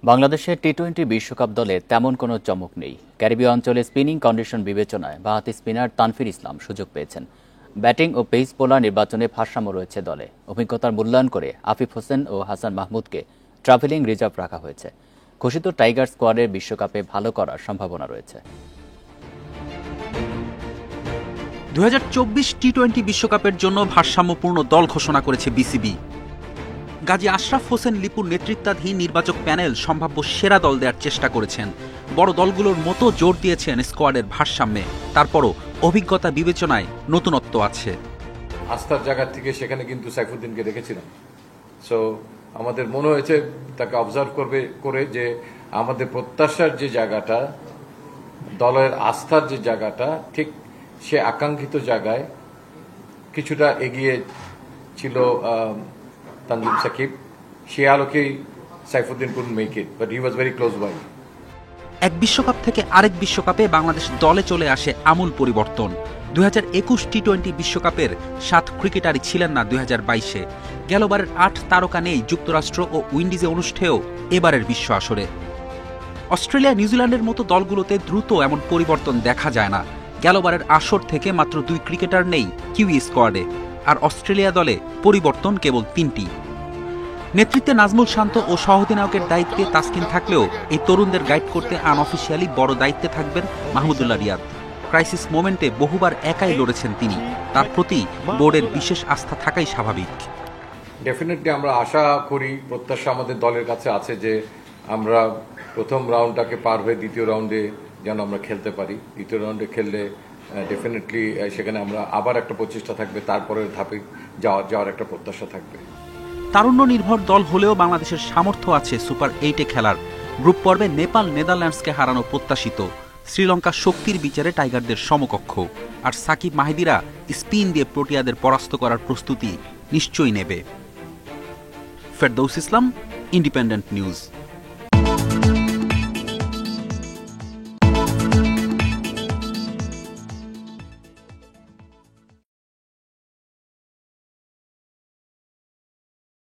বাংলাদেশের টি-20 বিশ্বকাপ দলে তেমন কোনো চমক নেই। ক্যারিবীয় অঞ্চলে স্পিনিং কন্ডিশন বিবেচনায় বাঁহাতি স্পিনার তানভীর ইসলাম সুযোগ পেয়েছেন। ব্যাটিং ও পেস বোলার নির্বাচনে ভারসাম্য রয়েছে দলে। অভিজ্ঞতার মূল্যায়ন করে আফিফ হোসেন ও হাসান মাহমুদকে ট্রাভেলিং রিজার্ভ রাখা হয়েছে। ঘোষিত টাইগার স্কোয়াডের বিশ্বকাপে ভালো করার সম্ভাবনা রয়েছে। 2024 টি-20 বিশ্বকাপের জন্য ভারসাম্যপূর্ণ দল ঘোষণা করেছে বিসিবি। গাজী আশরাফ হোসেন লিপুর নেতৃত্বাধীন নির্বাচক প্যানেল সম্ভাব্য সেরা দল দেওয়ার চেষ্টা করেছেন। বড় দলগুলোর মতো জোর দিয়েছেন স্কোয়াডের ভারসাম্যে। তারপরও অভিজ্ঞতা বিবেচনায় নতুনত্ব আছে। আস্থার জায়গা থেকে সেখানে কিন্তু সাইফুদ্দিনকে রেখেছিলাম। সো আমাদের মনে হয়েছে তাকে অবজার্ভ করে যে আমাদের প্রত্যাশার যে জায়গাটা, দলের আস্থার যে জায়গাটা, ঠিক সে আকাঙ্ক্ষিত জায়গায় কিছুটা এগিয়ে ছিল তানজিম সাকিব। সে আলোকেই Saifuddin couldn't make it, but he was very close by. এক বিশ্বকাপ থেকে আরেক বিশ্বকাপে বাংলাদেশ দলে চলে আসে আমূল পরিবর্তন। 2021 টি-20 বিশ্বকাপের 7 ক্রিকেটারই ছিলেন না 2022-এ। গেলবারের 8 তারকা নেই যুক্তরাষ্ট্র ও উইন্ডিজে অনুষ্ঠেয় এবারের বিশ্ব আসরে। অস্ট্রেলিয়া, নিউজিল্যান্ডের মতো দলগুলোতে দ্রুত এমন পরিবর্তন দেখা যায় না। গেলবারের আসর থেকে মাত্র 2 ক্রিকেটার নেই কিউই স্কোয়াডে, আর অস্ট্রেলিয়া দলে পরিবর্তন কেবল 3টি। নেতৃত্বে নাজমুল শান্ত ও সহ-অধিনায়কের দায়িত্বে তাসকিন থাকলেও এই তরুণদের গাইড করতে আনঅফিশিয়ালি বড় দায়িত্বে থাকবেন মাহমুদুল্লাহ রিয়াদ। ক্রাইসিস মোমেন্টে বহুবার একাই লড়েছেন তিনি। তার প্রতি বোর্ডের বিশেষ আস্থা থাকাই স্বাভাবিক। ডেফিনেটলি আমরা আশা করি, প্রত্যাশা আমাদের দলের কাছে আছে যে আমরা প্রথম রাউন্ডটাকে পার হয়ে দ্বিতীয় রাউন্ডে যেন আমরা খেলতে পারি। দ্বিতীয় রাউন্ডে খেললে ডেফিনেটলি সেখানে আমরা আবার একটা প্রচেষ্টা থাকবে, তারপরের ধাপে যাওয়ার একটা প্রত্যাশা থাকবে। তারুণ্য নির্ভর দল হলেও বাংলাদেশের সামর্থ্য আছে সুপার 8-এ খেলার। গ্রুপ পর্বে নেপাল নেদারল্যান্ডসকে হারানো প্রত্যাশিত। শ্রীলঙ্কা শক্তির বিচারে টাইগারদের সমকক্ষ। আর সাকিব মাহিদিরা স্পিন দিয়ে প্রোটিয়াদের পরাস্ত করার প্রস্তুতি নিশ্চয়ই নেবে। ফেরদৌস ইসলাম, ইন্ডিপেন্ডেন্ট নিউজ।